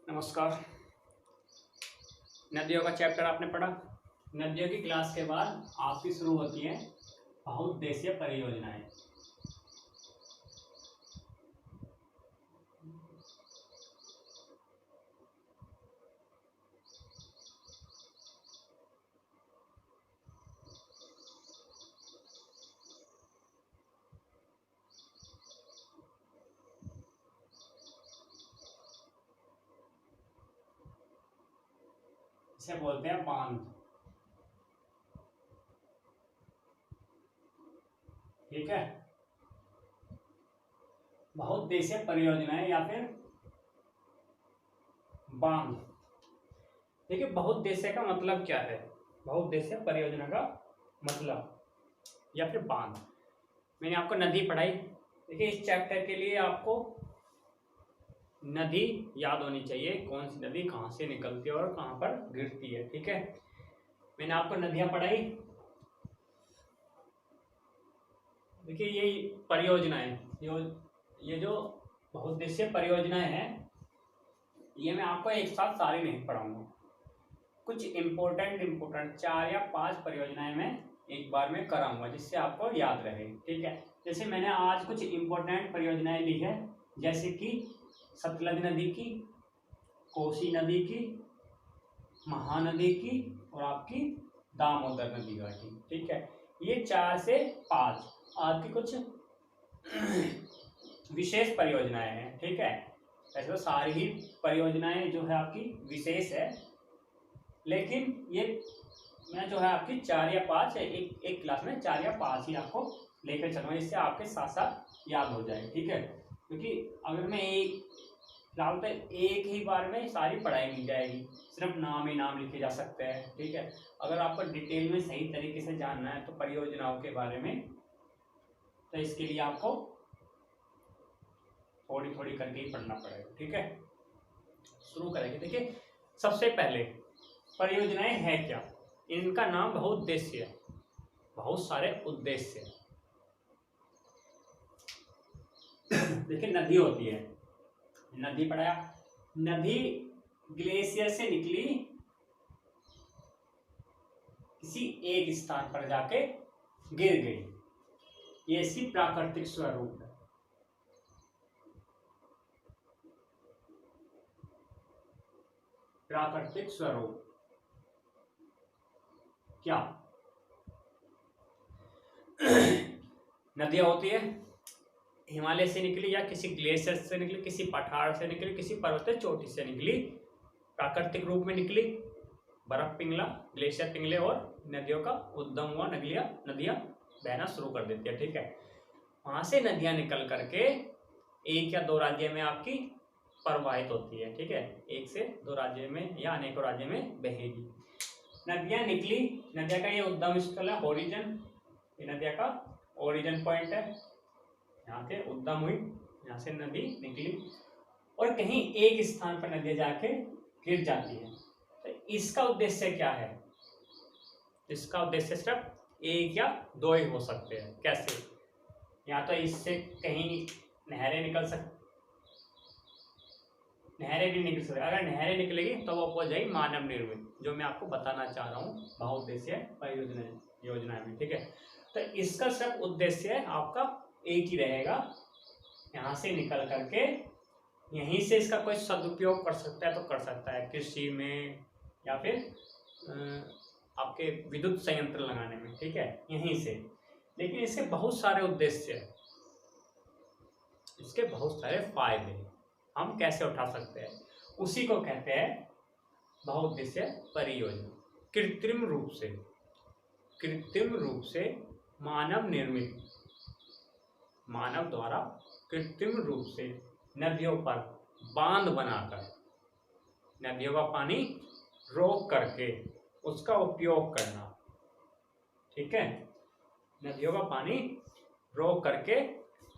नमस्कार। नदियों का चैप्टर आपने पढ़ा। नदियों की क्लास के बाद आपकी शुरू होती है बहुउद्देशीय परियोजनाएं। इसे बोलते हैं बांध। ठीक है, बहुउद्देशीय परियोजनाएं या फिर बांध। देखिए, बहुउद्देशीय का मतलब क्या है, बहुउद्देशीय परियोजना का मतलब या फिर बांध। मैंने आपको नदी पढ़ाई। देखिए, इस चैप्टर के लिए आपको नदी याद होनी चाहिए, कौन सी नदी कहाँ से निकलती है और कहाँ पर गिरती है। ठीक है, मैंने आपको नदियां पढ़ाई। देखिए, ये परियोजनाएं, ये जो बहुउद्देशीय परियोजनाएं हैं, ये मैं आपको एक साथ सारी नहीं पढ़ाऊंगा। कुछ इम्पोर्टेंट 4 या 5 परियोजनाएं मैं एक बार में कराऊंगा जिससे आपको याद रहे। ठीक है, जैसे मैंने आज कुछ इम्पोर्टेंट परियोजनाएं ली है, जैसे कि सतलज नदी की, कोसी नदी की, महानदी की और आपकी दामोदर नदी घाटी। ठीक है, ये 4 से 5 आपकी कुछ विशेष परियोजनाएं हैं। ठीक है, ऐसे तो सारी ही परियोजनाएं जो है आपकी विशेष है, लेकिन ये मैं जो है आपकी 4 या 5 है, एक क्लास में 4 या 5 ही आपको लेकर चलूंगा, जिससे आपके साथ साथ याद हो जाए। ठीक है, क्योंकि अगर मैं फिलहाल तो एक ही बार में सारी पढ़ाई नहीं जाएगी, सिर्फ नाम ही नाम लिखे जा सकते हैं। ठीक है, अगर आपको डिटेल में सही तरीके से जानना है तो परियोजनाओं के बारे में, तो इसके लिए आपको थोड़ी थोड़ी करके ही पढ़ना पड़ेगा। ठीक है, शुरू करेंगे। देखिए, सबसे पहले परियोजनाएं है क्या। इनका नाम बहुउद्देशीय, बहुत सारे उद्देश्य। देखिए, नदी होती है, नदी पढ़ाया। नदी ग्लेशियर से निकली, किसी एक स्थान पर जाके गिर गई, ये इसकी प्राकृतिक स्वरूप है। प्राकृतिक स्वरूप क्या नदियां होती है, हिमालय से निकली या किसी ग्लेशियर से निकली, किसी पठार से निकली, किसी पर्वतीय चोटी से निकली, प्राकृतिक रूप में निकली, बर्फ पिघला, ग्लेशियर पिघले और नदियों का उद्गम हुआ, नदियां बहना शुरू कर देती है। ठीक है, वहां से नदियां निकल करके 1 या 2 राज्य में आपकी प्रवाहित होती है। ठीक है, 1 से 2 राज्य में या अनेकों राज्य में बहेगी। नदियां निकली, नदिया का ये उद्गम स्थल है, ओरिजिन, ये नदिया का ओरिजिन पॉइंट है, यहाँ से उद्गम हुई, यहाँ से नदी निकली और कहीं एक स्थान पर नदी जाके गिर जाती है। तो इसका उद्देश्य क्या है, इसका उद्देश्य सिर्फ 1 या 2 ही हो सकते हैं। कैसे, या तो इससे कहीं नहरें निकल सकती, नहरें नहीं निकल सकती। अगर नहरें निकलेगी तो वो हो जाएगी मानव निर्मित, जो मैं आपको बताना चाह रहा हूँ बहुउद्देशीय परियोजना योजना में। ठीक है, तो इसका सिर्फ उद्देश्य आपका एक ही रहेगा, यहाँ से निकल करके यहीं से इसका कोई सदुपयोग कर सकता है तो कर सकता है, कृषि में या फिर आपके विद्युत संयंत्र लगाने में। ठीक है, यहीं से। लेकिन इसके बहुत सारे उद्देश्य है, इसके बहुत सारे फायदे हम कैसे उठा सकते हैं, उसी को कहते हैं बहुउद्देशीय परियोजना। कृत्रिम रूप से मानव निर्मित, मानव द्वारा कृत्रिम रूप से नदियों पर बांध बनाकर नदियों का पानी रोक करके उसका उपयोग करना। ठीक है, नदियों का पानी रोक करके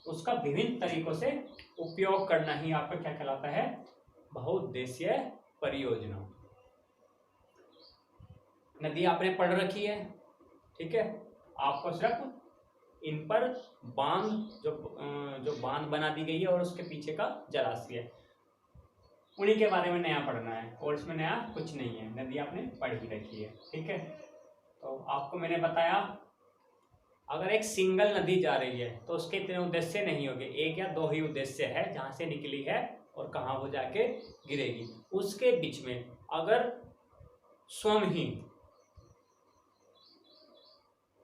उसका विभिन्न तरीकों से उपयोग करना ही आपका क्या कहलाता है, बहुउद्देशीय परियोजना। नदी आपने पढ़ रखी है। ठीक है, आपको सिर्फ इन पर बांध, जो बांध बना दी गई है और उसके पीछे का जलाशय है, उन्हीं के बारे में नया पढ़ना है, और इसमें नया कुछ नहीं है, नदी आपने पढ़ ही रखी है। ठीक है, तो आपको मैंने बताया अगर एक सिंगल नदी जा रही है तो उसके इतने उद्देश्य नहीं होंगे, एक या दो ही उद्देश्य है, जहां से निकली है और कहाँ वो जाके गिरेगी। उसके बीच में अगर स्वयं ही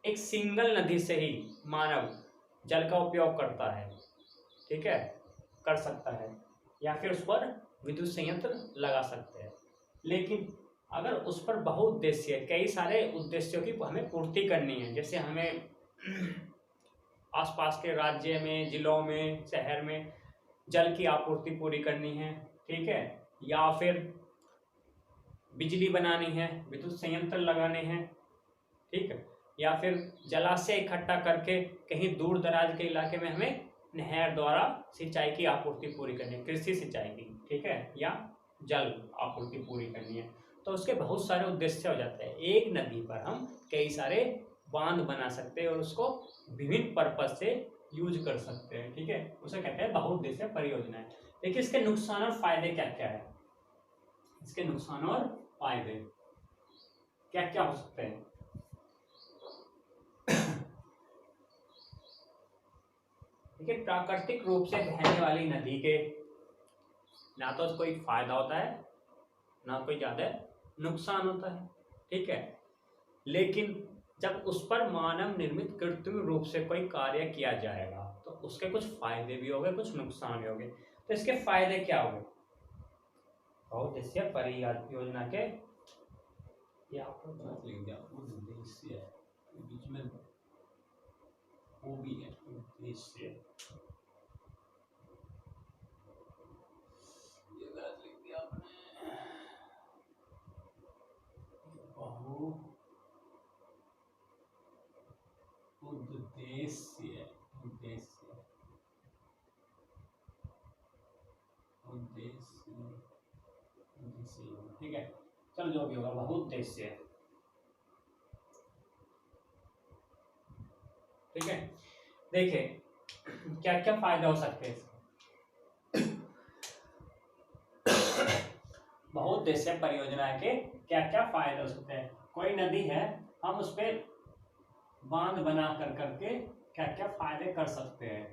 एक सिंगल नदी से ही मानव जल का उपयोग करता है, ठीक है, कर सकता है, या फिर उस पर विद्युत संयंत्र लगा सकते हैं। लेकिन अगर उस पर बहुउद्देश्य कई सारे उद्देश्यों की हमें पूर्ति करनी है, जैसे हमें आसपास के राज्य में, जिलों में, शहर में जल की आपूर्ति पूरी करनी है, ठीक है, या फिर बिजली बनानी है, विद्युत संयंत्र लगाने हैं, ठीक है, या फिर जलाशय इकट्ठा करके कहीं दूर दराज के इलाके में हमें नहर द्वारा सिंचाई की आपूर्ति पूरी करनी है, कृषि सिंचाई की, ठीक है, या जल आपूर्ति पूरी करनी है, तो उसके बहुत सारे उद्देश्य हो जाते हैं। एक नदी पर हम कई सारे बांध बना सकते हैं और उसको विभिन्न पर्पज से यूज कर सकते हैं, ठीक है, उसे कहते हैं बहुउद्देशीय परियोजनाएं। देखिए इसके नुकसान और फायदे क्या क्या है, इसके नुकसान और फायदे क्या क्या हो सकते हैं। देखिए प्राकृतिक रूप से बहने वाली नदी के ना तो कोई फायदा होता है ना कोई ज्यादा नुकसान होता है, ठीक है, लेकिन जब उस पर मानव निर्मित कृत्रिम रूप से कोई कार्य किया जाएगा तो उसके कुछ फायदे भी होंगे, कुछ नुकसान भी होंगे। तो इसके फायदे क्या होंगे, बहुउद्देशीय परियोजना के उद्देश्य बीच में वो भी है उद्देश्य, ये गलत लिख दिया आपने, उद्देश्य उद्देश्य उद्देश्य उद्देश्य, ठीक है, चलो जो भी होगा बहुउद्देश्य, ठीक है। देखिए क्या क्या फायदा हो सकते हैं बहुउद्देशीय परियोजना के, क्या क्या फायदे हो सकते हैं। कोई नदी है, हम उस पर बांध बना कर करके क्या क्या फायदे कर सकते हैं।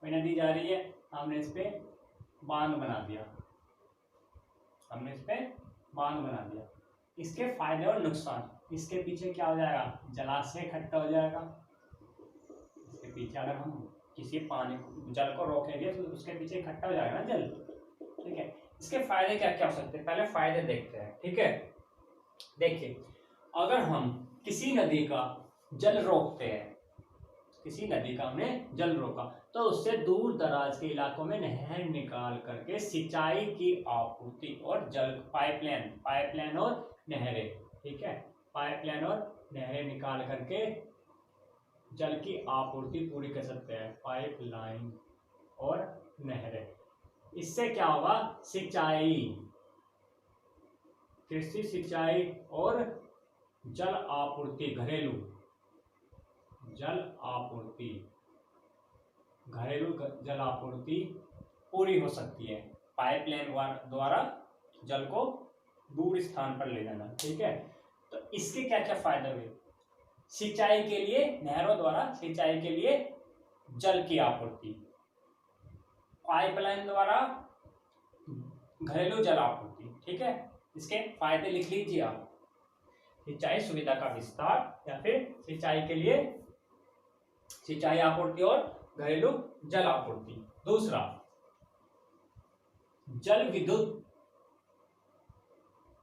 कोई नदी जा रही है, हमने इस पे बांध बना दिया, हमने इस पे बांध बना दिया, इसके फायदे और नुकसान, इसके पीछे क्या हो जाएगा, जलाशय इकट्ठा हो जाएगा, इसके पीछे अगर हम किसी पानी जल को रोकेंगे तो उसके पीछे इकट्ठा हो जाएगा ना जल, ठीक है। इसके फायदे क्या क्या हो सकते हैं, पहले फायदे देखते हैं, ठीक है। देखिए अगर हम किसी नदी का जल रोकते हैं, किसी नदी का हमने जल रोका तो उससे दूर दराज के इलाकों में नहर निकाल करके सिंचाई की आपूर्ति और जल पाइपलाइन और नहरें, ठीक है, पाइपलाइन और नहरें निकाल करके जल की आपूर्ति पूरी कर सकते हैं, पाइपलाइन और नहरें। इससे क्या होगा, सिंचाई, कृषि सिंचाई और जल आपूर्ति, घरेलू जल आपूर्ति पूरी हो सकती है, पाइपलाइन द्वारा जल को दूर स्थान पर ले जाना, ठीक है। तो इसके क्या क्या फायदे हुए, सिंचाई के लिए नहरों द्वारा सिंचाई के लिए जल की आपूर्ति, पाइपलाइन द्वारा घरेलू जल आपूर्ति, ठीक है। इसके फायदे लिख लीजिए आप, सिंचाई सुविधा का विस्तार या फिर सिंचाई के लिए सिंचाई आपूर्ति और घरेलू जल आपूर्ति। दूसरा जल विद्युत,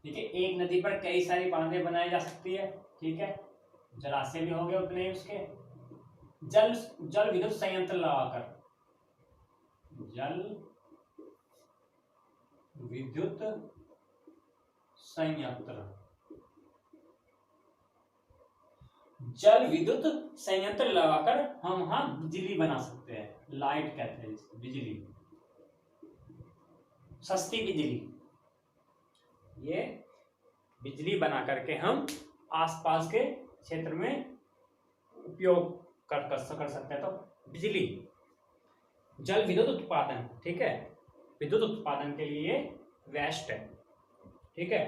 ठीक है, एक नदी पर कई सारी बांधें बनाई जा सकती है, ठीक है, जलाशय भी हो गए उतने ही उसके, जल विद्युत संयंत्र लगाकर, जल विद्युत संयंत्र लगाकर हम वहां बिजली बना सकते हैं, लाइट कहते हैं इसको, बिजली, सस्ती बिजली, ये बिजली बना करके हम आसपास के क्षेत्र में उपयोग कर सकते हैं। तो बिजली, जल विद्युत उत्पादन, ठीक है, विद्युत उत्पादन के लिए बेस्ट है। ठीक है,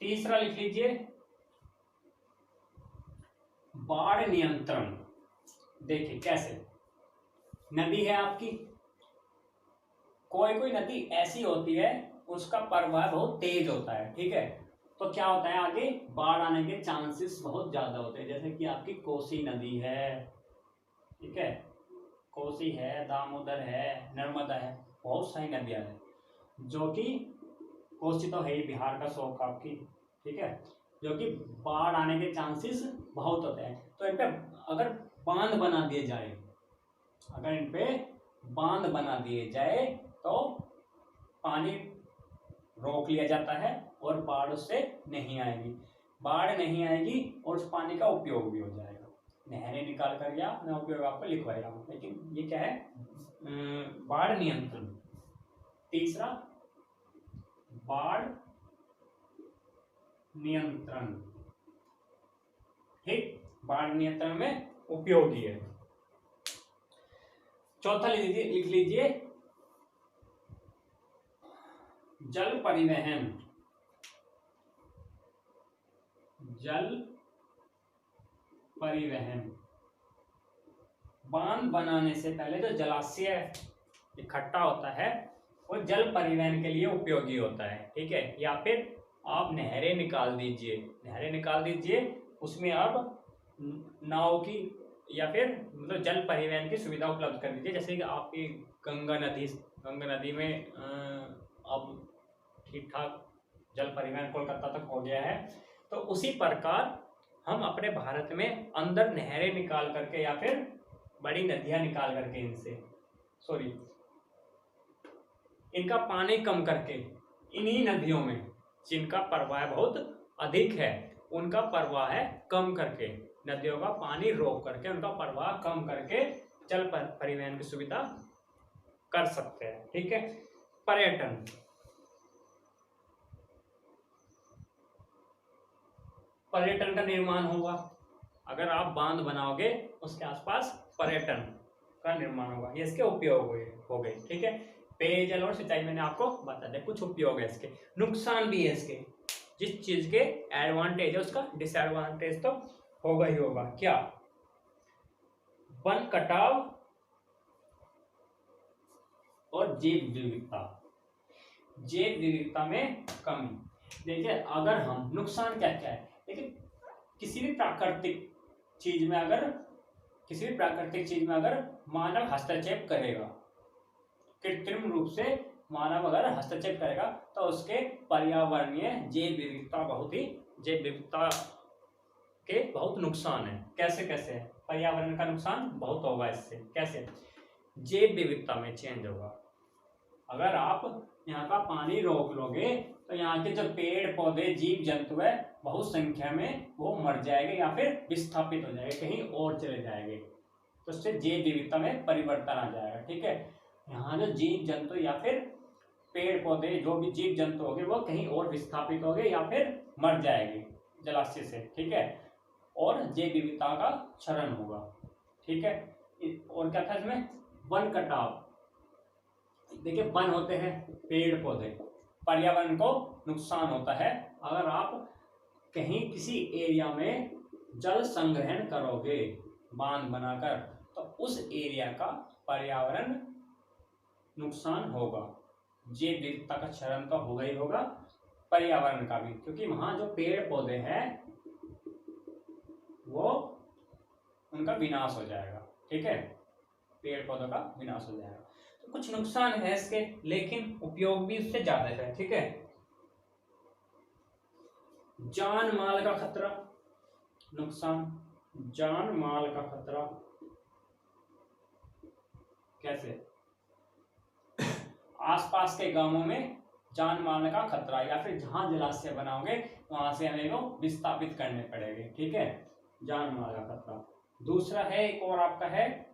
तीसरा लिख लीजिए बाढ़ नियंत्रण। देखिए कैसे, नदी है आपकी, कोई कोई नदी ऐसी होती है उसका प्रवाह बहुत तेज होता है, ठीक है, तो क्या होता है आगे बाढ़ आने के चांसेस बहुत ज्यादा होते हैं। जैसे कि आपकी कोसी नदी है, ठीक है, कोसी है, दामोदर है, नर्मदा है, बहुत सारी नदियां हैं जो कि कोसी तो है ही बिहार का शौक आपकी, ठीक है, जो कि बाढ़ आने के चांसेस बहुत होते हैं। तो इन पे अगर बांध बना दिए जाए, अगर इन पे बांध बना दिए जाए तो पानी रोक लिया जाता है और बाढ़ उससे नहीं आएगी, बाढ़ नहीं आएगी और उस पानी का उपयोग भी हो जाएगा। नहरें निकाल कर या मैं उपयोग आपको लिखवाएगा, लेकिन ये क्या है, बाढ़ नियंत्रण। तीसरा बाढ़ नियंत्रण, ठीक, बाढ़ नियंत्रण में उपयोगी है। चौथा लिख लीजिए जल परिवहन। जल परिवहन, बांध बनाने से पहले जो जलाशय इकट्ठा होता है वो जल परिवहन के लिए उपयोगी होता है, ठीक है, या फिर आप नहरें निकाल दीजिए, नहरें निकाल दीजिए, उसमें आप नाव की या फिर मतलब जल परिवहन की सुविधा उपलब्ध कर दीजिए। जैसे कि आपकी गंगा नदी में अब ठीक ठाक जल परिवहन कोलकाता तक हो गया है, तो उसी प्रकार हम अपने भारत में अंदर नहरें निकाल करके या फिर बड़ी नदियां निकाल करके इनका पानी कम करके इन्हीं नदियों में जिनका प्रवाह बहुत अधिक है उनका प्रवाह कम करके, नदियों का पानी रोक करके उनका प्रवाह कम करके जल परिवहन की सुविधा कर सकते हैं, ठीक है। पर्यटन, पर्यटन का निर्माण होगा, अगर आप बांध बनाओगे उसके आसपास पर्यटन का निर्माण होगा, ये इसके उपयोग हो गए, ठीक है। पेयजल और सिंचाई मैंने आपको बता दिया, कुछ उपयोग है इसके, नुकसान भी है इसके, जिस चीज के एडवांटेज है उसका डिसएडवांटेज तो होगा ही होगा। क्या, वन कटाव और जैव विविधता, जैव विविधता में कमी। देखिए अगर हम, नुकसान क्या क्या है, देखिए किसी भी प्राकृतिक चीज में अगर मानव हस्तक्षेप करेगा, कृत्रिम रूप से मानव अगर हस्तक्षेप करेगा तो उसके पर्यावरणीय जैव विविधता के बहुत नुकसान है। कैसे कैसे पर्यावरण का नुकसान बहुत होगा इससे, कैसे, जैव विविधता में चेंज होगा। अगर आप यहाँ का पानी रोक लोगे तो यहाँ के जो पेड़ पौधे जीव जंतु है बहुत संख्या में वो मर जाएंगे या फिर विस्थापित हो जाएंगे, कहीं और चले जाएंगे, तो उससे जैव विविधता में परिवर्तन आ जाएगा, ठीक है। यहाँ जो जीव जंतु या फिर पेड़ पौधे जो भी जीव जंतु होंगे वो कहीं और विस्थापित होंगे या फिर मर जाएंगे जलाशय से, ठीक है, और जैव विविधता का क्षरण होगा, ठीक है। और क्या था इसमें, वन कटाव। देखिए वन होते हैं पेड़ पौधे, पर्यावरण को नुकसान होता है अगर आप कहीं किसी एरिया में जल संग्रहण करोगे बांध बनाकर, तो उस एरिया का पर्यावरण नुकसान होगा, जैव विविधता का क्षरण तो होगा ही होगा, पर्यावरण का भी, क्योंकि वहां जो पेड़ पौधे हैं वो उनका विनाश हो जाएगा, ठीक है, पेड़ पौधों का विनाश हो जाएगा। तो कुछ नुकसान है इसके, लेकिन उपयोग भी उससे ज्यादा है, ठीक है। जान माल का खतरा, नुकसान, जान माल का खतरा कैसे, आसपास के गांवों में जान माल का खतरा, या फिर जहां जलाशय बनाओगे वहां से हमें को विस्थापित करने पड़ेंगे, ठीक है, जान माल का खतरा। दूसरा है एक और आपका है,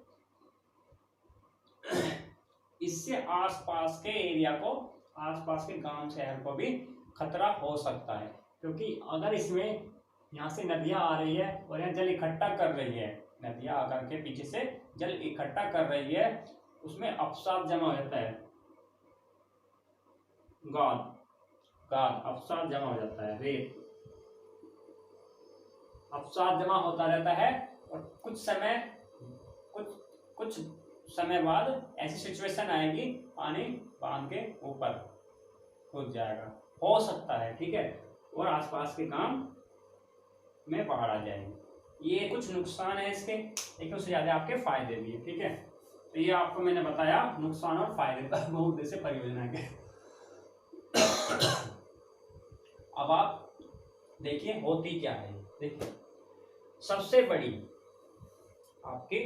इससे आसपास के एरिया को, आसपास के गांव शहर को भी खतरा हो सकता है, क्योंकि अगर इसमें यहाँ से नदियां आ रही है और यहाँ जल इकट्ठा कर रही है नदियां आकर के पीछे से जल इकट्ठा कर रही है, उसमें अवसाद जमा हो जाता है, गाद गाद अवसाद जमा हो जाता है, रेत अवसाद जमा होता रहता है। और कुछ समय बाद ऐसी सिचुएशन आएगी, पानी बांध के ऊपर कूद जाएगा, हो सकता है, ठीक है, और आसपास के गांव में बाढ़ आ जाएगी। ये कुछ नुकसान है इसके, लेकिन उससे ज्यादा आपके फायदे भी है, ठीक है। तो ये आपको मैंने बताया नुकसान और फायदे बहुउद्देशीय परियोजना के। अब आप देखिए होती क्या है। देखिए सबसे बड़ी आपकी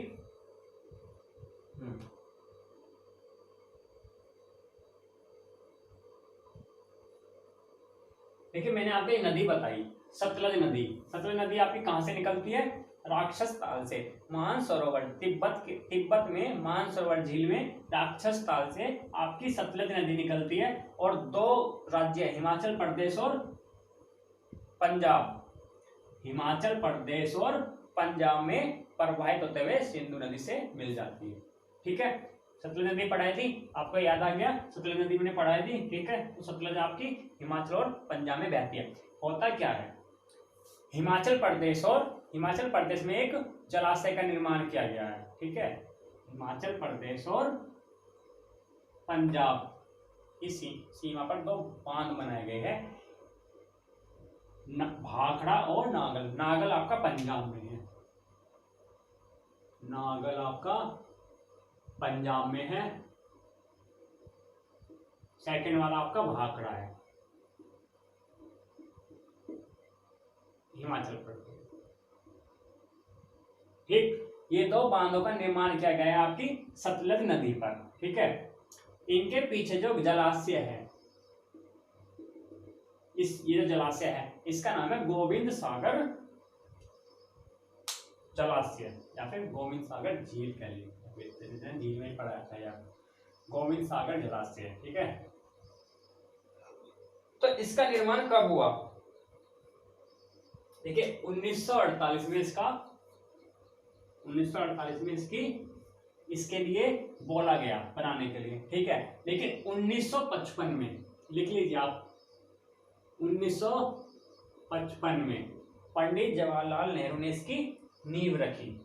देखिए मैंने आपको एक नदी बताई, सतलज नदी। सतलज नदी आपकी कहां से निकलती है? राक्षस ताल से। मानसरोवर तिब्बत में मानसरोवर झील में राक्षस ताल से आपकी सतलज नदी निकलती है, और दो राज्य हिमाचल प्रदेश और पंजाब, हिमाचल प्रदेश और पंजाब में प्रवाहित होते हुए सिंधु नदी से मिल जाती है, ठीक है। सतलज नदी पढ़ाई थी, आपको याद आ गया, सतलज नदी मैंने पढ़ाई थी, ठीक है। तो सतलज आपकी हिमाचल और पंजाब में बहती है। होता क्या है, हिमाचल प्रदेश में एक जलाशय का निर्माण किया गया है, ठीक है। हिमाचल प्रदेश और पंजाब इसी सीमा पर दो बांध बनाए गए हैं, भाखड़ा और नागल। नागल आपका पंजाब में है, नागल आपका पंजाब में है, सेकंड वाला आपका भाखड़ा है, हिमाचल प्रदेश, ठीक। ये दो बांधों का निर्माण किया गया है आपकी सतलज नदी पर, ठीक है। इनके पीछे जो जलाशय है, ये जो जलाशय है इसका नाम है गोविंद सागर जलाशय, या फिर गोविंद सागर झील कह लीजिए, झील में ही पढ़ाया था यार, गोविंद सागर जलाशय, ठीक है। तो इसका निर्माण कब हुआ? देखिए 1948 में इसके लिए बोला गया बनाने के लिए, ठीक है। लेकिन 1955 में, लिख लीजिए आप, 1955 में पंडित जवाहरलाल नेहरू ने इसकी नींव रखी।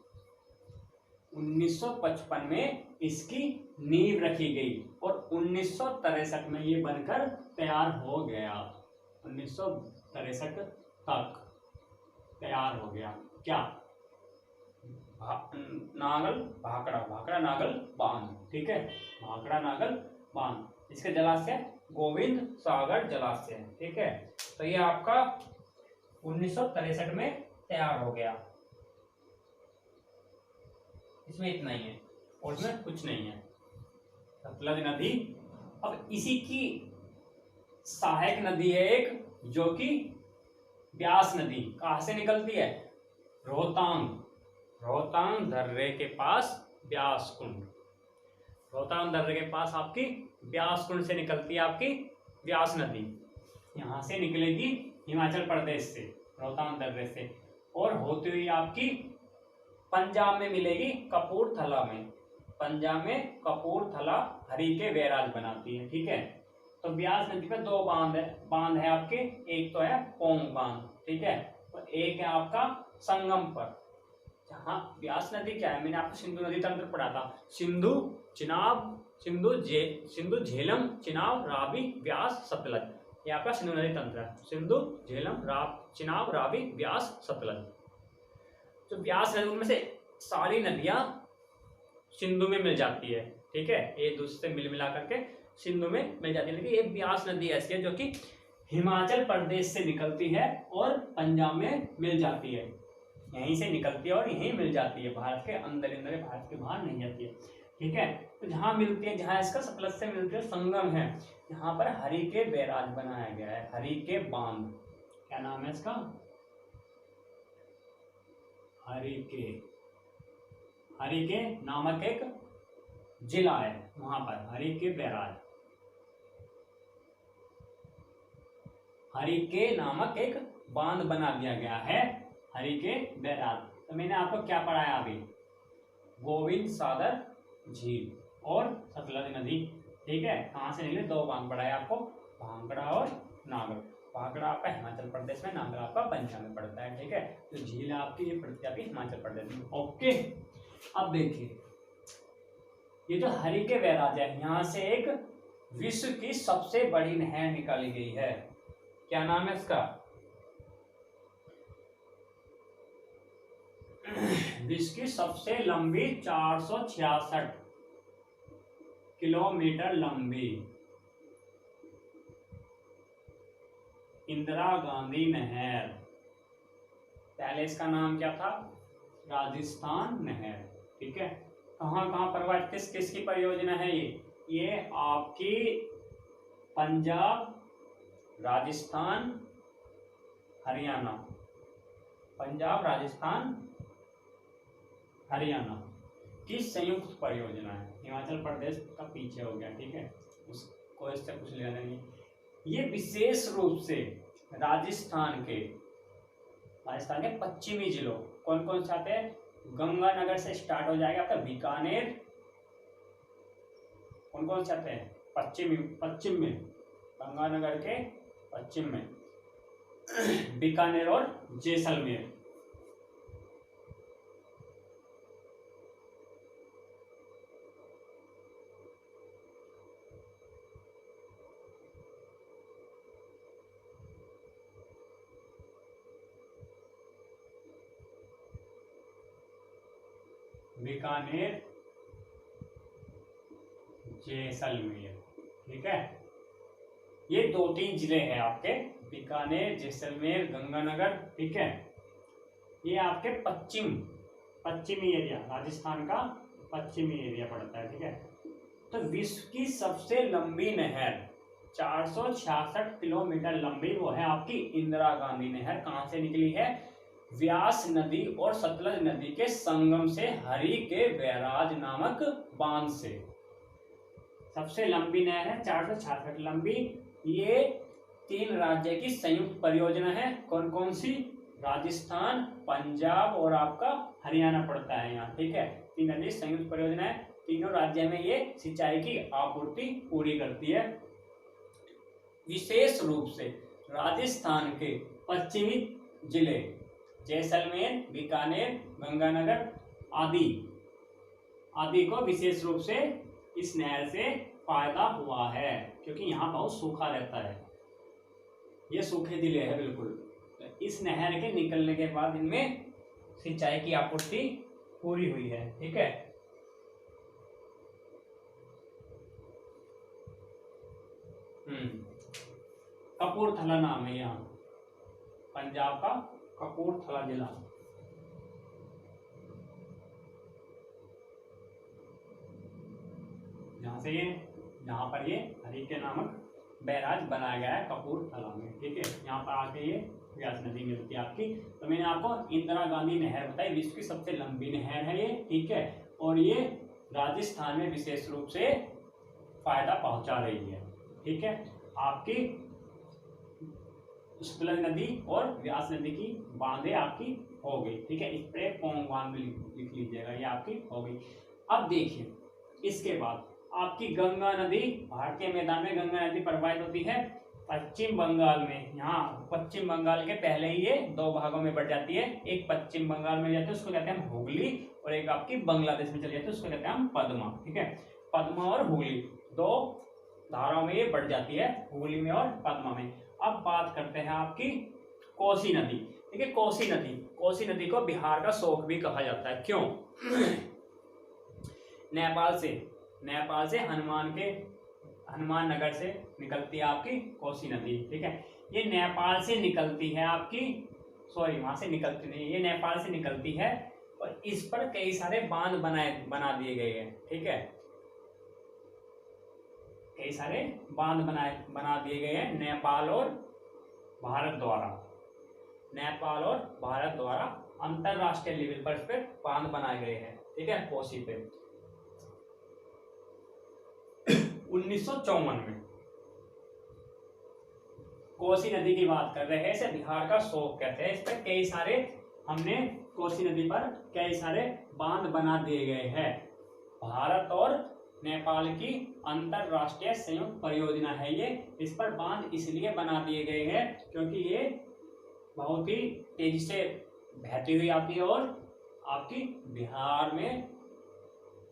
1955 में इसकी नींव रखी गई और 1963 में ये बनकर तैयार हो गया। 1963 तक तैयार हो गया क्या? भाखड़ा नागल बांध, ठीक है, भाखड़ा नागल बांध। इसके जलाशय गोविंद सागर जलाशय, ठीक है। तो ये आपका 1963 में तैयार हो गया। इसमें इतना ही है और इसमें कुछ नहीं है। सतलज नदी, अब इसी की सहायक नदी है एक, जो कि ब्यास नदी। कहां से निकलती है? रोहतांग दर्रे के पास ब्यास कुंड, रोहतांग दर्रे के पास आपकी ब्यास कुंड से निकलती है आपकी ब्यास नदी। यहां से निकलेगी हिमाचल प्रदेश से, रोहतांग दर्रे से, और होती हुई आपकी पंजाब में मिलेगी कपूरथला में। पंजाब में कपूरथला हरीके बैराज बनाती है, ठीक है। तो ब्यास नदी पे दो बांध है आपके, एक तो है पोंग बांध, ठीक है, और एक है आपका संगम पर। जहां ब्यास नदी क्या है, मैंने आपको सिंधु नदी तंत्र पढ़ा था, सिंधु झेलम चिनाब रावी व्यास सतलज, ये आपका सिंधु नदी तंत्र है। सिंधु झेलम चिनाब रावी व्यास सतलज। तो ब्यास नदी, उनमें से सारी नदियां सिंधु में मिल जाती है, ठीक है, एक दूसरे से मिला करके सिंधु में मिल जाती है। लेकिन एक ब्यास नदी ऐसी है जो कि हिमाचल प्रदेश से निकलती है और पंजाब में मिल जाती है, यहीं से निकलती है और यहीं मिल जाती है, भारत के अंदर भारत के बाहर नहीं जाती है, ठीक है। तो जहां मिलती है, जहां इसका सतलज से मिलती है संगम है, यहाँ पर हरीके बैराज बनाया गया है, हरीके बांध। क्या नाम है इसका? हरीके नामक एक जिला है, वहां पर हरीके बैराज, हरीके नामक एक बांध बना दिया गया है, हरीके बैराज। तो मैंने आपको क्या पढ़ाया अभी, गोविंद सागर झील और सतलज नदी, ठीक है। कहाँ से निकले, दो बांध पढ़ाए आपको, भांगड़ा और नागड़। भांगड़ा आपका हिमाचल प्रदेश में, नागड़ आपका पंजाब में पड़ता है, ठीक है। तो झील आपकी ये पड़ती है आपकी हिमाचल प्रदेश में, ओके। अब देखिए ये जो हरि के बैराज है, यहाँ से एक विश्व की सबसे बड़ी नहर निकाली गई है, क्या नाम है इसका, विश्व की सबसे लंबी 466 किलोमीटर लंबी इंदिरा गांधी नहर। पहले इसका नाम क्या था, राजस्थान नहर, ठीक है। कहाँ कहाँ पर, किस किस की परियोजना है ये आपकी पंजाब, राजस्थान, हरियाणा, पंजाब, राजस्थान, हरियाणा की संयुक्त परियोजना है। हिमाचल प्रदेश का पीछे हो गया, ठीक है, उसको इससे कुछ लेना नहीं। ये विशेष रूप से राजस्थान के पश्चिमी जिलों, कौन कौन से आते हैं, गंगानगर से स्टार्ट हो जाएगा आपका बीकानेर, कौन कौन से आते हैं, पश्चिम में गंगानगर के पश्चिम में बीकानेर और जैसलमेर। बीकानेर, जैसलमेर, ठीक है। ये 2-3 जिले हैं आपके, बीकानेर, जैसलमेर, गंगानगर, ठीक है। ये आपके पश्चिमी एरिया, राजस्थान का पश्चिमी एरिया पड़ता है, ठीक है। तो विश्व की सबसे लंबी नहर 466 किलोमीटर लंबी, वो है आपकी इंदिरा गांधी नहर। कहां से निकली है, व्यास नदी और सतलज नदी के संगम से, हरि के बैराज नामक बांध से। सबसे लंबी नहर है, 466 लंबी। ये 3 राज्य की संयुक्त परियोजना है, कौन कौन सी, राजस्थान, पंजाब और आपका हरियाणा पड़ता है यहाँ, ठीक है। 3 नदी संयुक्त परियोजना है, तीनों राज्य में ये सिंचाई की आपूर्ति पूरी करती है। विशेष रूप से राजस्थान के पश्चिमी जिले जैसलमेर, बीकानेर, गंगानगर आदि को विशेष रूप से इस नहर से फायदा हुआ है, क्योंकि यहाँ बहुत सूखा रहता है, ये सूखे जिले हैं बिल्कुल। तो इस नहर के निकलने के बाद इनमें सिंचाई की आपूर्ति पूरी हुई है, ठीक है। कपूरथला नाम है यहाँ, पंजाब का कपूरथला जिला। जहाँ पर ये हरि के नामक बैराज बनाया गया है कपूरथला में, ठीक है। यहाँ पर आके ये व्यास नदी मिलती है आपकी। तो मैंने आपको इंदिरा गांधी नहर बताई, विश्व की सबसे लंबी नहर है ये, ठीक है। और ये राजस्थान में विशेष रूप से फायदा पहुंचा रही है, ठीक है। आपकी सतलज नदी और व्यास नदी की बांधे आपकी हो गई, ठीक है। इस पर पोंग बांध लिख लीजिएगा, ये आपकी हो गई। अब देखिए इसके बाद आपकी गंगा नदी, भारतीय मैदान में गंगा नदी प्रवाहित होती है पश्चिम बंगाल में। यहाँ पश्चिम बंगाल के पहले ही ये 2 भागों में बढ़ जाती है, एक पश्चिम बंगाल में जाती है, उसको कहते हैं हुगली, और एक आपकी बांग्लादेश में चली जाती है, उसको कहते हैं हम पद्मा, ठीक है। पद्मा और हुगली 2 धाराओं में ये बढ़ जाती है, हुगली में और पद्मा में। अब बात करते हैं आपकी कोसी नदी, ठीक है। कोसी नदी को बिहार का शोक भी कहा जाता है, क्यों? नेपाल से हनुमान नगर से निकलती है आपकी कोसी नदी, ठीक है। ये नेपाल से निकलती है आपकी, सॉरी वहां से निकलती नहीं, ये नेपाल से निकलती है, और इस पर कई सारे बांध बना दिए गए हैं, ठीक है। कई सारे बांध बना दिए गए हैं नेपाल और भारत द्वारा अंतरराष्ट्रीय लेवल पर इस पे बांध बनाए गए हैं, ठीक है, कोसी पे। 1954 में कोसी नदी की बात कर रहे हैं, इसे बिहार का शोक कहते हैं। इस पर कई सारे हमने कोसी नदी पर कई सारे बांध बना दिए गए हैं। भारत और नेपाल की अंतरराष्ट्रीय संयुक्त परियोजना है ये। इस पर बांध इसलिए बना दिए गए हैं क्योंकि ये बहुत ही तेजी से बहती हुई आती है और आपकी बिहार में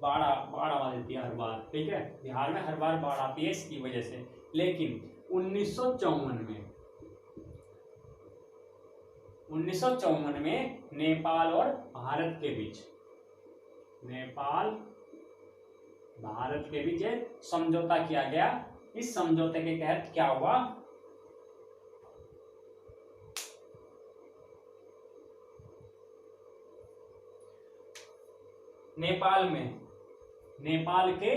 बाढ़ आ जाती है हर बार, ठीक है। बिहार में हर बार बाढ़ आती है इसकी वजह से। लेकिन 1954 में नेपाल और भारत के बीच एक समझौता किया गया। इस समझौते के तहत क्या हुआ, नेपाल के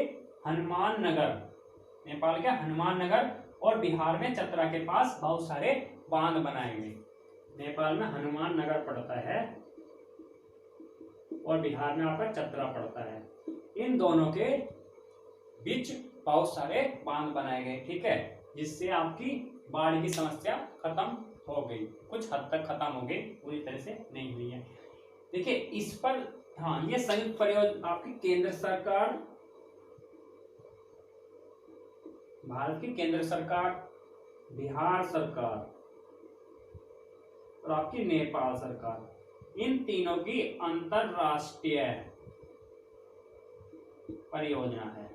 हनुमाननगर और बिहार में चतरा के पास बहुत सारे बांध बनाए गए। नेपाल में हनुमाननगर पड़ता है और बिहार में आपका चतरा पड़ता है। इन दोनों के बीच बहुत सारे बांध बनाए गए, ठीक है, जिससे आपकी बाढ़ की समस्या खत्म हो गई, कुछ हद तक खत्म हो गई, पूरी तरह से नहीं हुई है। देखिए इस पर ये संयुक्त परियोजना आपकी केंद्र सरकार, भारत की केंद्र सरकार, बिहार सरकार और आपकी नेपाल सरकार, इन तीनों की अंतरराष्ट्रीय परियोजना है।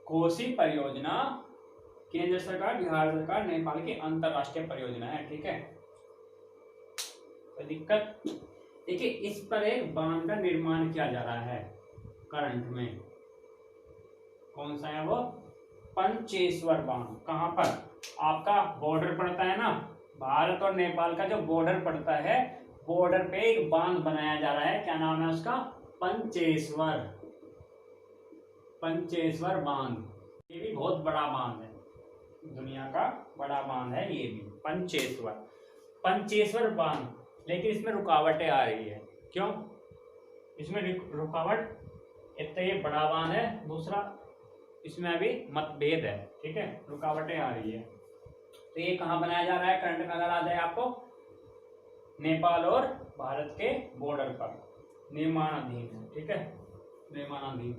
कोसी परियोजना केंद्र सरकार, बिहार सरकार, नेपाल की अंतरराष्ट्रीय परियोजना है, ठीक है। कोई दिक्कत? देखिए इस पर एक बांध का निर्माण किया जा रहा है करंट में। कौन सा है वो? पंचेश्वर बांध। कहां पर? आपका बॉर्डर पड़ता है ना, भारत और नेपाल का जो बॉर्डर पड़ता है, बॉर्डर पे एक बांध बनाया जा रहा है। क्या नाम है उसका? पंचेश्वर बांध। ये भी बहुत बड़ा बांध है, दुनिया का बड़ा बांध है ये भी, पंचेश्वर बांध। लेकिन इसमें रुकावटें आ रही है। क्यों इसमें रुकावट? एक तो ये बड़ा बांध है, दूसरा इसमें अभी मतभेद है, ठीक है, रुकावटें आ रही है। तो ये कहाँ बनाया जा रहा है? करंट में अगर आ जाए आपको, नेपाल और भारत के बॉर्डर पर निर्माणाधीन है, ठीक है, निर्माणाधीन।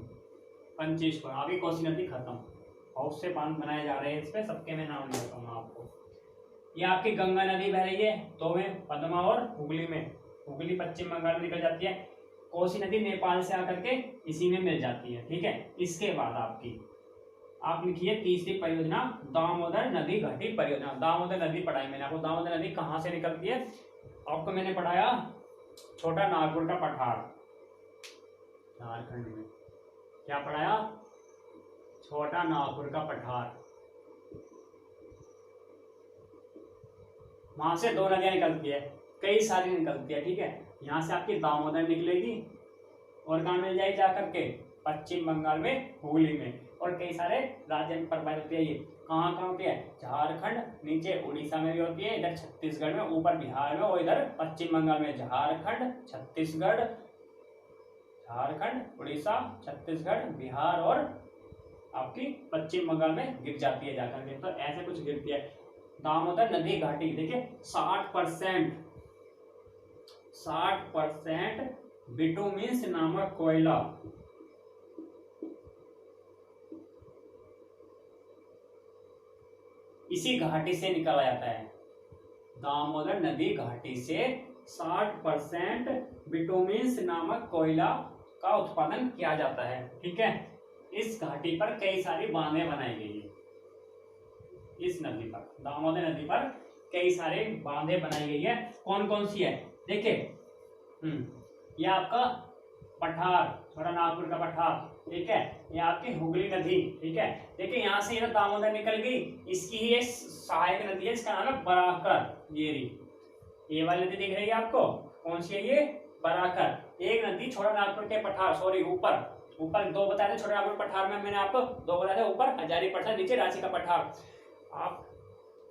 पंचेश्वर, अभी कोसी नदी खत्म, बहुत से बांध बनाए जा रहे हैं इस पे, सबके मैं नाम नहीं बताऊंगा आपको। ये आपकी गंगा नदी बह रही है, दो में, पद्मा और हुगली में। हुगली पश्चिम बंगाल में निकल जाती है, कोसी नदी नेपाल से आकर के इसी में मिल जाती है, ठीक है। इसके बाद आप लिखिए तीसरी परियोजना, दामोदर नदी घाटी परियोजना। दामोदर नदी पढ़ाई मैंने आपको। दामोदर नदी कहाँ से निकलती है आपको मैंने पढ़ाया? छोटा नागपुर का पठार, झारखंड में। क्या पढ़ाया? छोटा नागपुर का पठार। वहां से दो नदियां निकलती है, कई सारी निकलती है, ठीक है। यहाँ से आपकी दामोदर निकलेगी और कहाँ मिल जाएगी जाकर के? पश्चिम बंगाल में, हुगली में, और कई सारे राज्य में प्रवाहित होती है। ये कहाँ कहाँ होती है? झारखंड, नीचे उड़ीसा में भी होती है, इधर छत्तीसगढ़ में, ऊपर बिहार में, और इधर पश्चिम बंगाल में। झारखंड, छत्तीसगढ़, झारखंड, उड़ीसा, छत्तीसगढ़, बिहार और आपकी पश्चिम बंगाल में गिर जाती है जाकर के। तो ऐसे कुछ गिरती है। दामोदर नदी घाटी देखिए 60% बिटुमिन्स नामक कोयला इसी घाटी से निकाला जाता है। दामोदर नदी घाटी से 60% बिटुमिन्स नामक कोयला का उत्पादन किया जाता है, ठीक है। इस घाटी पर कई सारी बांधें बनाई गई है। इस नदी पर, दामोदर नदी पर कई सारे बांधें बनाई गई है। कौन कौन सी है देखिए? ये आपका पठार, छोटा नागपुर का पठार, ठीक है। ये आपकी हुगली नदी, ठीक है। देखिए यहाँ से यह दामोदर निकल गई, इसकी ही एक सहायक नदी है, इसका नाम है बराकर। ये वाली नदी दिख रही है आपको? कौन सी है ये? बराकर। एक नदी छोटा नागपुर के पठार, सॉरी ऊपर दो बताए थे छोटा नागपुर पठार में, मैंने आपको दो बताए थे, ऊपर हजारी पठार, नीचे रांची का पठार।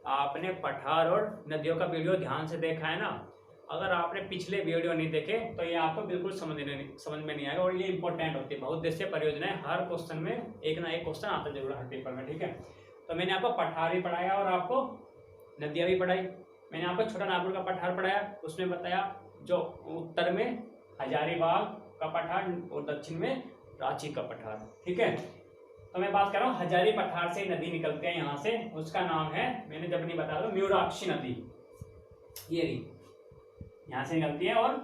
आपने पठार और नदियों का वीडियो ध्यान से देखा है ना? अगर आपने पिछले वीडियो नहीं देखे तो ये आपको बिल्कुल समझ में नहीं आएगा, और ये इंपॉर्टेंट होती है। बहुत देश से परियोजनाएं, हर क्वेश्चन में एक ना एक क्वेश्चन आता जरूर हर पेपर में, ठीक है। तो मैंने आपको पठार भी पढ़ाया और आपको नदियां भी पढ़ाई, मैंने आपको छोटा नागपुर का पठार पढ़ाया, उसमें बताया जो उत्तर में हजारीबाग का पठार और दक्षिण में रांची का पठार। ठीक है, तो मैं बात कर रहा हूँ हजारी पठार से नदी निकलते हैं यहाँ से, उसका नाम है, मैंने जब नहीं बता दो, म्यूराक्षी नदी। ये रही, यहाँ से निकलती है और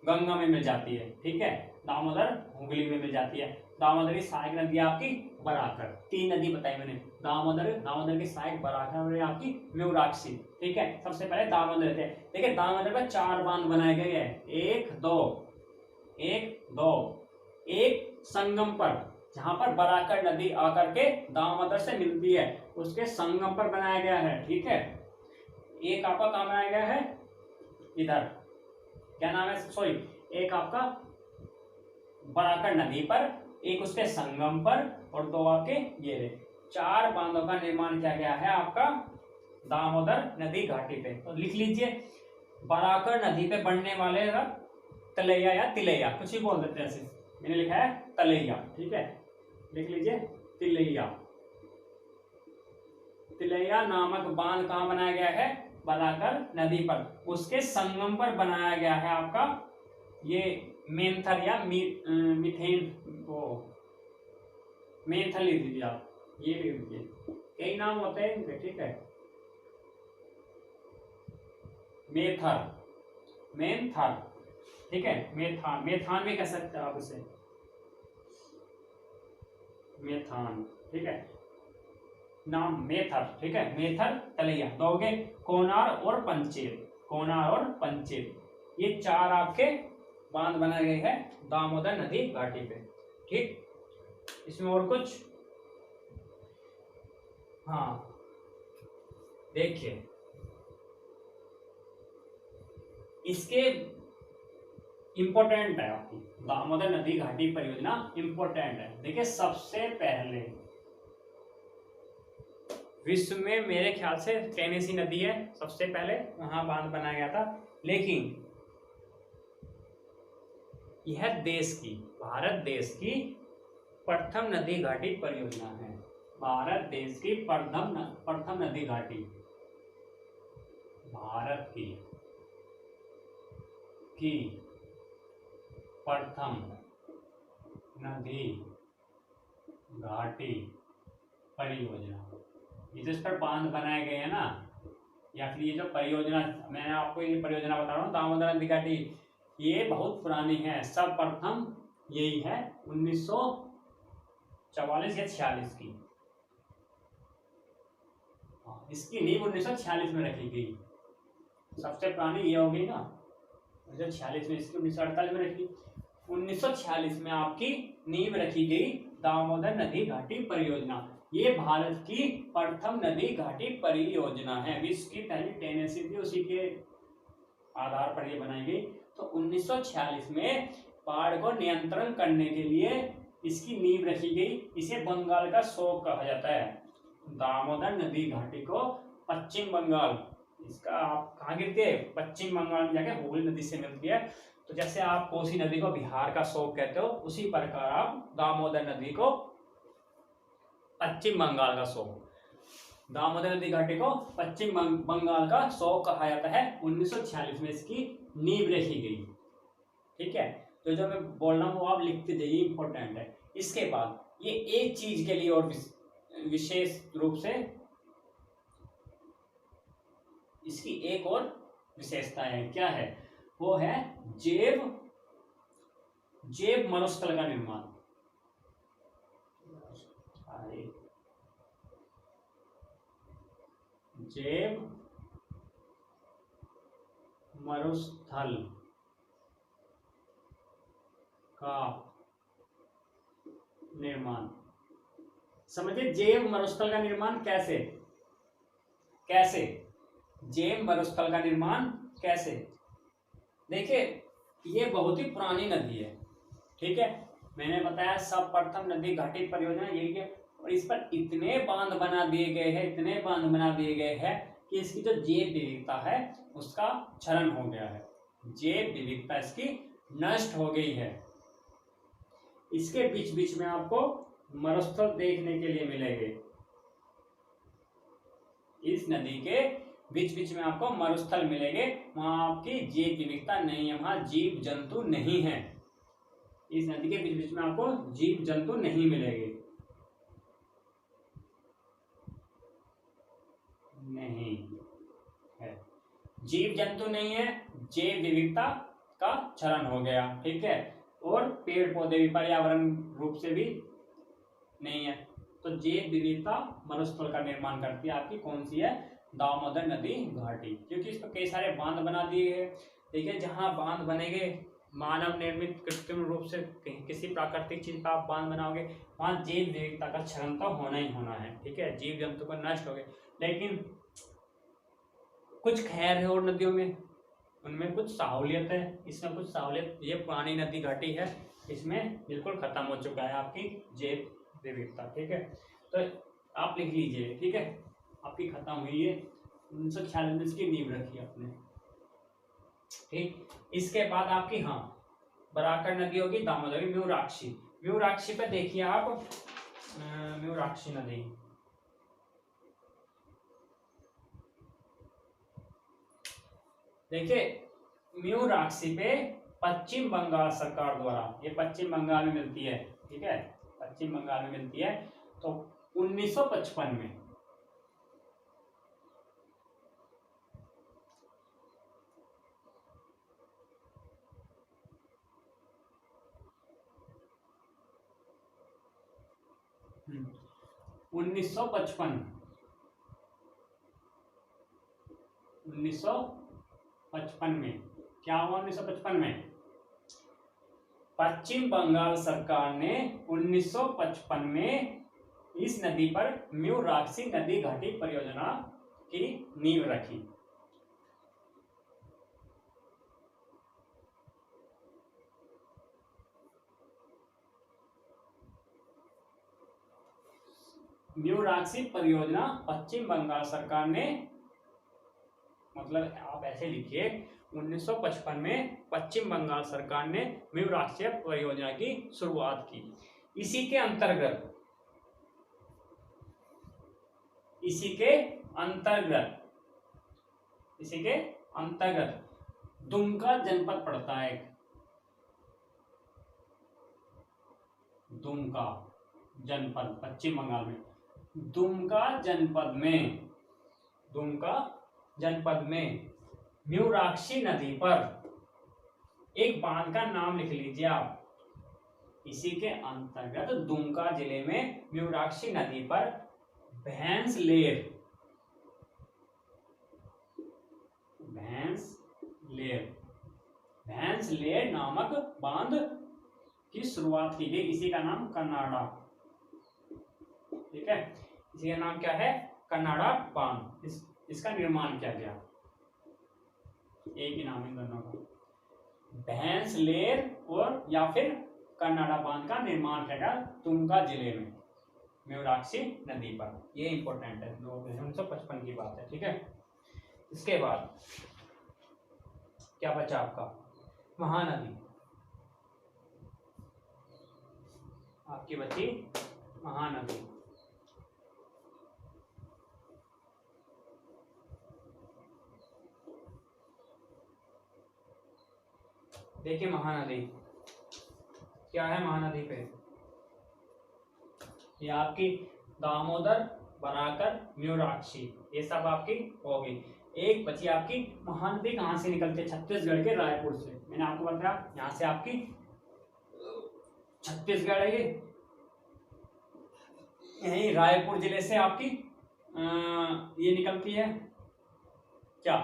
गंगा में मिल जाती है। ठीक है, दामोदर हुगली में मिल जाती है। दामोदर की सहायक नदी आपकी बराकर, 3 नदी बताई मैंने, दामोदर की सहायक बराकर आपकी म्यूराक्षी। ठीक है, सबसे पहले दामोदर थे। देखिए दामोदर में 4 बांध बनाए गए हैं, 1 2 एक संगम पर, जहां पर बराकर नदी आकर के दामोदर से मिलती है, उसके संगम पर बनाया गया है। ठीक है, एक आपका कहाँ बनाया गया है, इधर, क्या नाम है, सॉरी, एक आपका बराकर नदी पर, एक उसके संगम पर, और 2 आपके ये 4 बांधों का निर्माण किया गया है आपका दामोदर नदी घाटी पे। तो लिख लीजिए, बराकर नदी पे बढ़ने वाले तलैया या तिलैया, कुछ ही बोल देते हैं ऐसे, मैंने लिखा है तलैया। ठीक है, लिख लीजिए तिलैया नामक बांध कहाँ बनाया गया है, बराकर नदी पर, उसके संगम पर बनाया गया है आपका ये मेंथर या मिथेन, वो मेंथल लिख दीजिए आप, ये लिख दीजिए, कई नाम होते हैं इनके। ठीक है, मेंथर, ठीक है, मेथान भी कह सकते हैं आप उसे, मेथान। ठीक है, नाम मेथर। ठीक है, मेथर तलैया, दोगे कोनार और पंचेत, ये 4 आपके बांध बनाए गए हैं दामोदर नदी घाटी पे। ठीक, इसमें और कुछ, हाँ देखिए, इसके इंपॉर्टेंट है आपकी दामोदर नदी घाटी परियोजना, इंपॉर्टेंट है। देखिए सबसे पहले विश्व में मेरे ख्याल से टेनेसी नदी है, सबसे पहले वहां बांध बनाया गया था, लेकिन यह भारत देश की प्रथम नदी घाटी परियोजना है। भारत देश की प्रथम नदी घाटी, भारत की प्रथम नदी घाटी परियोजना। ये जिस पर बांध बनाए गए हैं ना, या फिर ये जो परियोजना, मैंने आपको ये परियोजना बता रहा हूँ दामोदर नदी घाटी, ये बहुत पुरानी है, सर्वप्रथम यही है 1944 या 46 की, इसकी नींव 1946 में रखी गई, सबसे पुरानी ये हो गई ना 1946 में, इसकी 1948 में रखी, 1946 में आपकी नींव रखी गई दामोदर नदी घाटी परियोजना। ये भारत की प्रथम नदी घाटी परियोजना है, विश्व की पहली टेनेसी थी, उसी के आधार पर ये बनाई गई। तो 1946 में बाढ़ को नियंत्रण करने के लिए इसकी नींव रखी गई। इसे बंगाल का शोक कहा जाता है, दामोदर नदी घाटी को पश्चिम बंगाल, इसका आप कहाँ गिरती है, पश्चिम बंगाल में जाके हुगली नदी से मिलती है। तो जैसे आप कोसी नदी को बिहार का शोक कहते हो, उसी प्रकार आप दामोदर नदी को पश्चिम बंगाल का शोक, दामोदर नदी घाटी को पश्चिम बंगाल का शोक कहा जाता है। 1946 में इसकी नींव रखी गई। ठीक है, तो जो मैं बोल रहा हूँ वो आप लिखते जाइए, इंपॉर्टेंट है। इसके बाद ये एक चीज के लिए और विशेष रूप से इसकी एक और विशेषता है, क्या है, वो है जैव मरुस्थल का निर्माण। जैव मरुस्थल का निर्माण, समझिए जैव मरुस्थल का निर्माण कैसे, जैव मरुस्थल का निर्माण कैसे। देखिए ये बहुत ही पुरानी नदी है, ठीक है, मैंने बताया सर्वप्रथम नदी घाटी परियोजना यही है, और इस पर इतने बांध बना दिए गए हैं कि इसकी जो जैव विविधता है उसका क्षरण हो गया है, जैव विविधता इसकी नष्ट हो गई है। इसके बीच बीच में आपको मरुस्थल देखने के लिए मिलेंगे, इस नदी के बीच बीच में आपको मरुस्थल मिलेंगे, वहां आपकी जैव विविधता नहीं है, वहां जीव जंतु नहीं है। इस नदी के बीच बीच में आपको जीव जंतु नहीं मिलेंगे, नहीं है, जीव जंतु नहीं है, जैव विविधता का क्षरण हो गया, ठीक है। और पेड़ पौधे भी पर्यावरण रूप से भी नहीं है। तो जैव विविधता मरुस्थल का निर्माण करती है आपकी कौन सी है, दामोदर नदी घाटी, क्योंकि इस पर कई सारे बांध बना दिए गए। देखिए जहाँ बांध बनेंगे मानव निर्मित कृत्रिम रूप से किसी प्राकृतिक चीज का आप बांध बनाओगे, वहां जैव विविधता का क्षरण तो होना ही होना है, ठीक है, जीव जंतु को नष्ट हो गए। लेकिन कुछ खैर है और नदियों में, उनमें कुछ सहूलियत है, इसमें कुछ सहूलियत, ये पुरानी नदी घाटी है, इसमें बिल्कुल खत्म हो चुका है आपकी जैव विविधता, ठीक है। तो आप लिख लीजिए, ठीक है, आपकी खत्म हुई है, 1946 की नींव रखी आपने, ठीक। इसके बाद आपकी हाँ बराकर नदी होगी, दामोदरी, म्यूराक्षी, म्यूराक्षी पे देखिए आप, म्यूराक्षी नदी, देखिए म्यूराक्षी पे पश्चिम बंगाल सरकार द्वारा, ये पश्चिम बंगाल में मिलती है, ठीक है, पश्चिम बंगाल में मिलती है। तो 1955 में 1955 में क्या हुआ, 1955 में पश्चिम बंगाल सरकार ने 1955 में इस नदी पर म्यूराक्षी नदी घाटी परियोजना की नींव रखी। म्यूराक्षी परियोजना पश्चिम बंगाल सरकार ने, मतलब आप ऐसे लिखिए 1955 में पश्चिम बंगाल सरकार ने म्यूराक्षी परियोजना की शुरुआत की। इसी के अंतर्गत दुमका जनपद पड़ता है, दुमका जनपद पश्चिम बंगाल में, दुमका जनपद में म्यूराक्षी नदी पर एक बांध का नाम लिख लीजिए आप। इसी के अंतर्गत दुमका जिले में म्यूराक्षी नदी पर भैंसलेर नामक बांध की शुरुआत की गई। इसी का नाम कन्नाडा, ठीक है, इसी का नाम क्या है, कन्नाडा बांध। इसका निर्माण किया गया, एक ही नाम है दोनों का, भैंसलेर और या फिर कन्नाडा बांध का निर्माण किया गया दुमका जिले में म्यूराक्षी नदी पर। ये इंपॉर्टेंट है, 1955 की बात है, ठीक है। इसके बाद क्या बचा आपका, महानदी, आपकी बची महानदी। देखिए महानदी क्या है, महानदी पे ये आपकी दामोदर, बराकर, म्यूराक्षी, ये सब आपकी होगी। एक बची आपकी महानदी कहाँ से निकलती है, छत्तीसगढ़ के रायपुर से। मैंने आपको बताया यहाँ से आपकी छत्तीसगढ़ है, यही रायपुर जिले से आपकी ये निकलती है क्या,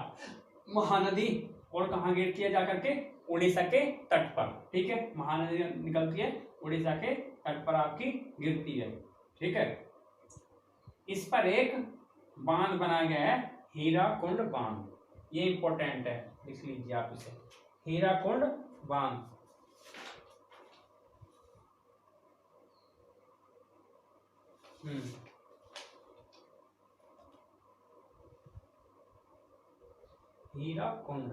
महानदी, और कहाँ गिरती है जाकर के, उड़ीसा के तट पर, ठीक है, महानदी निकलती है उड़ीसा के तट पर आपकी गिरती है, ठीक है। इस पर एक बांध बनाया गया है, हीराकुंड बांध, ये इंपॉर्टेंट है, लिख लीजिए आप इसे, हीराकुंड बांध। हीराकुंड,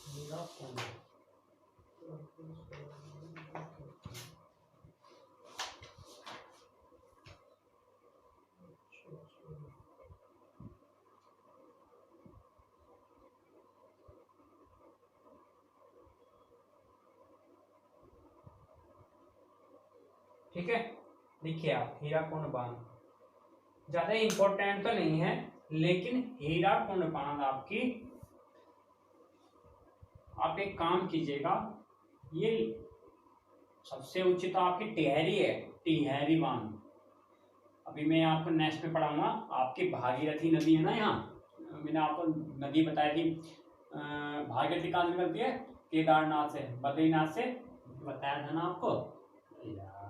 हीराकुंड ठीक है, देखिए आप हीराकुंड बांध ज्यादा इंपॉर्टेंट तो नहीं है, लेकिन हीराकुंड बांध आपकी, आप एक काम कीजिएगा, ये सबसे ऊंची तो आपकी टिहरी है, टिहरी बांध। अभी मैं आपको नेक्स्ट में पढ़ाऊंगा, आपकी भागीरथी नदी है ना, यहाँ मैंने आपको नदी बताई थी, भागीरथी कहाँ से निकलती है, केदारनाथ से, बद्रीनाथ से, बताया था ना आपको यार,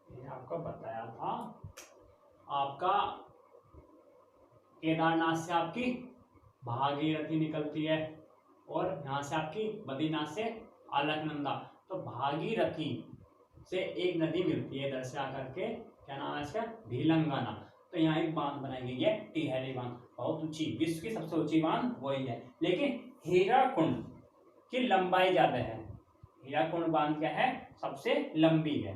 मैंने आपको बताया था, आपका केदारनाथ से आपकी भागीरथी निकलती है, और यहाँ से आपकी बद्रीनाथ से अलकनंदा। तो भागीरथी से एक नदी मिलती है इधर से आकर के, क्या नाम है इसका, ढीलंगाना। तो यहाँ एक बांध बनाई गई है, टिहरी बांध, बहुत ऊंची, विश्व की सबसे ऊंची बांध वही है। लेकिन हीराकुंड की लंबाई ज्यादा है, हीराकुंड बांध क्या है, सबसे लंबी है।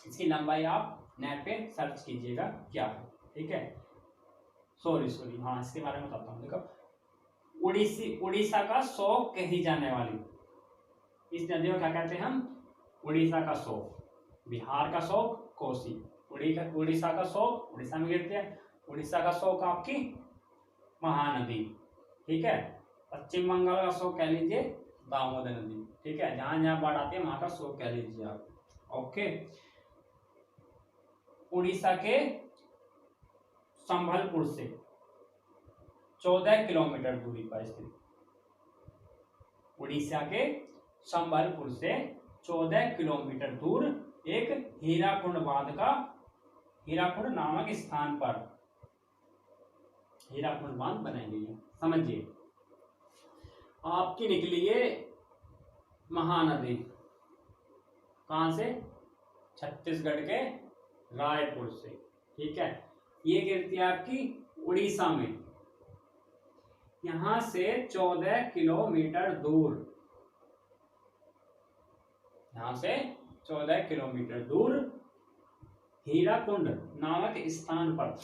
इसकी लंबाई आप नेट पे सर्च कीजिएगा क्या है, ठीक है। सॉरी हाँ, इसके बारे में बताता हूँ। देखो, उड़ीसा का शोक कही जाने वाली इस नदी को क्या कहते हैं हम, उड़ीसा का शोक, बिहार का शोक कोसी, उड़ीसा का शोक उड़ीसा में गिरती है, उड़ीसा का शोक आपकी महानदी, ठीक है। पश्चिम बंगाल का शोक कह लीजिए दामोदर नदी, ठीक है। जहां जहां बाढ़ आती है वहां का शोक कह लीजिए आप, ओके। उड़ीसा के संभलपुर से 14 किलोमीटर दूरी पर स्थित, उड़ीसा के संबलपुर से 14 किलोमीटर दूर एक हीराकुंड बांध का, हीराकुंड नामक स्थान पर हीराकुंड बांध बनाई गई है। समझिए, आपकी निकली है महानदी कहां से, छत्तीसगढ़ के रायपुर से, ठीक है। ये गिरती है आपकी उड़ीसा में, यहां से 14 किलोमीटर दूर, यहां से 14 किलोमीटर दूर हीराकुंड नामक स्थान पर,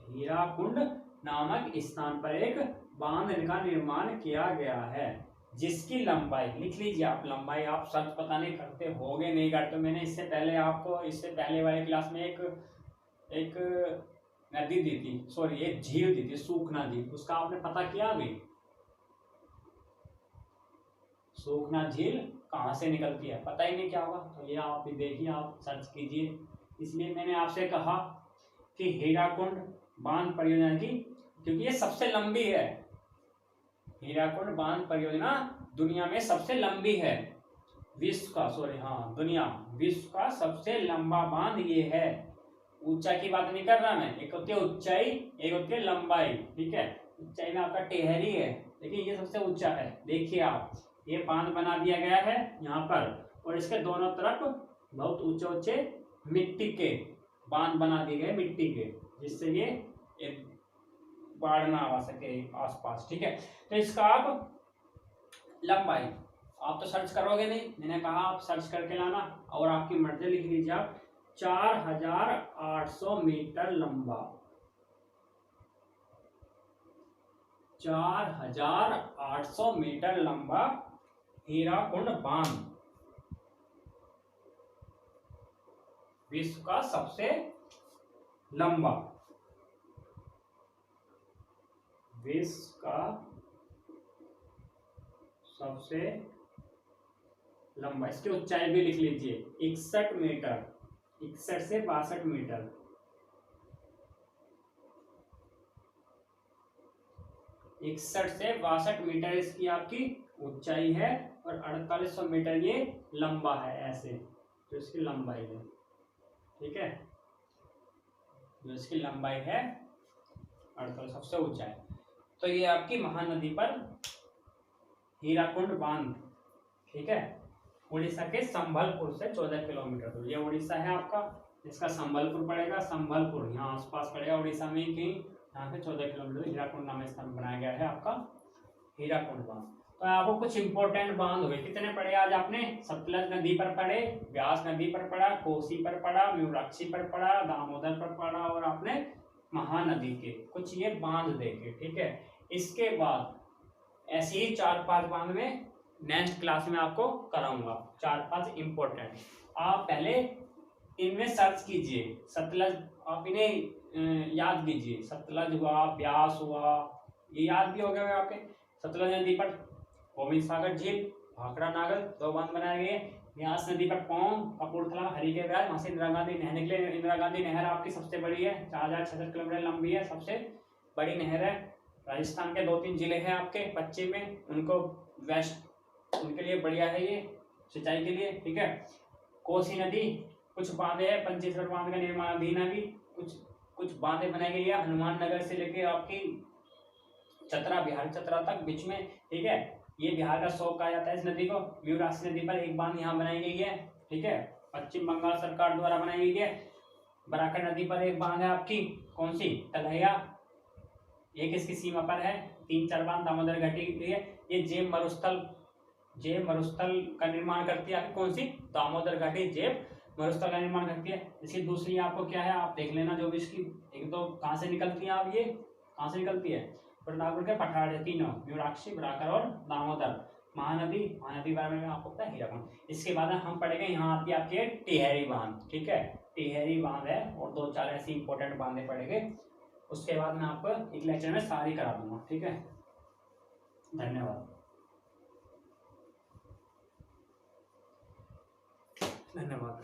हीराकुंड नामक स्थान पर एक बांध का निर्माण किया गया है, जिसकी लंबाई लिख लीजिए आप, लंबाई आप सर्च पता नहीं करते होगे नहीं करते, मैंने इससे पहले आपको, इससे पहले वाली क्लास में एक नदी दी थी, सॉरी एक झील दी थी, सूखना झील, उसका आपने पता किया अभी, सूखना झील कहाँ से निकलती है, पता ही नहीं क्या होगा। तो ये आप भी देखिए, आप सर्च कीजिए। इसलिए मैंने आपसे कहा कि हीराकुंड बांध परियोजना की, क्योंकि ये सबसे लंबी है, हीराकुंड बांध परियोजना दुनिया में सबसे लंबी है, विश्व का, सॉरी हाँ दुनिया, विश्व का सबसे लंबा बांध ये है। ऊंचाई की बात नहीं कर रहा मैं, एक होती है ऊंचाई, एक होती है लंबाई, ठीक है। ऊंचाई में आपका टिहरी है, लेकिन ये सबसे ऊंचा है। देखिए आप, ये बांध बना दिया गया है यहाँ पर, और इसके दोनों तरफ बहुत ऊंचे ऊंचे मिट्टी के बांध बना दिए गए, मिट्टी के, जिससे ये बाढ़ ना आ सके आसपास, ठीक है। तो इसका आप लंबाई आप तो सर्च करोगे नहीं, मैंने कहा आप सर्च करके लाना, और आपकी मर्जी लिख लीजिए आप, 4800 मीटर लंबा, 4800 मीटर लंबा हीराकुंड बांध विश्व का सबसे लंबा, विश्व का सबसे लंबा। इसकी ऊंचाई भी लिख लीजिए 61 मीटर, 61 से 62 मीटर, 61 से 62 मीटर इसकी आपकी ऊंचाई है, और 4800 मीटर ये लंबा है, ऐसे तो इसकी लंबाई है, ठीक है। जो इसकी लंबाई है 48, सबसे ऊंचा है। तो ये आपकी महानदी पर हीराकुंड बांध, ठीक है, उड़ीसा के संबलपुर से 14 किलोमीटर दूर, ये उड़ीसा है आपका, इसका संबलपुर पड़ेगा, संबलपुर यहाँ आसपास पड़ेगा उड़ीसा में ही कहीं, यहाँ से 14 किलोमीटर हीराकुंड नाम स्थान बनाया गया है आपका हीराकुंड बांध। तो आपको कुछ इंपॉर्टेंट बांध हो गए, कितने पढ़े आज आपने, सतलज नदी पर पढ़े, व्यास नदी पर पढ़ा, कोसी पर पढ़ा, म्यूराक्षी पर पढ़ा, दामोदर पर पढ़ा, और आपने महानदी के कुछ ये बांध देखे, ठीक है। इसके बाद ऐसे ही 4-5 बांध में नेक्स्ट क्लास में आपको कराऊंगा, 4-5 इंपॉर्टेंट। आप पहले इनमें सर्च कीजिए, सतलज आप इन्हें याद कीजिए, सतलज हुआ, ब्यास हुआ, ये याद भी हो गए आपके। सतलज नदी पर गोविंद सागर झील, भाखड़ा नागल 2 बांध बनाए गए। ब्यास नदी पर पौंग, कपूरथला, हरिके बैराज, वहां से इंदिरा गांधी नहर निकले। इंदिरा गांधी नहर आपकी सबसे बड़ी है, 4066 किलोमीटर लंबी है, सबसे बड़ी नहर है। राजस्थान के 2-3 जिले हैं आपके पश्चिम में, उनको वेस्ट उनके लिए बढ़िया है ये सिंचाई के लिए, ठीक है। कोसी नदी, कुछ बांधे हैं, 25 बांध का निर्माण अधीन है, कुछ बांधे बनाई गई है हनुमान नगर से लेके आपकी चतरा, बिहार चतरा तक बीच में, ठीक है। ये बिहार का शोक कहा जाता है इस नदी को। व्यूरासी नदी पर एक बांध यहाँ बनाई गई है, ठीक है, पश्चिम बंगाल सरकार द्वारा बनाई गई है। बराकर नदी पर एक बांध है आपकी, कौन सी, तलैया, ये किसकी सीमा पर है। 3-4 बांध दामोदर घाटी की है। ये जेब मरुस्थल का निर्माण करती है आपकी, कौन सी, दामोदर घाटी जेब मरुस्थल का निर्माण करती है। इसकी दूसरी आपको क्या है, आप देख लेना जो भी इसकी एक दो कहाँ से निकलती है, आप ये कहाँ से निकलती है, प्रतापगढ़ के पठार, तीनों व्यूराक्षी, बराकर और दामोदर। महानदी बारे में आपको पता है, हीराकुंड। इसके बाद हम पढ़ेंगे, यहाँ आती है आपकी टिहरी बांध, ठीक है, टिहरी बांध है, और 2-4 ऐसी इंपॉर्टेंट बांधे पढ़ेंगे। उसके बाद मैं आपको एक लेक्चर में सारी करा दूंगा, ठीक है। धन्यवाद। धन्यवाद।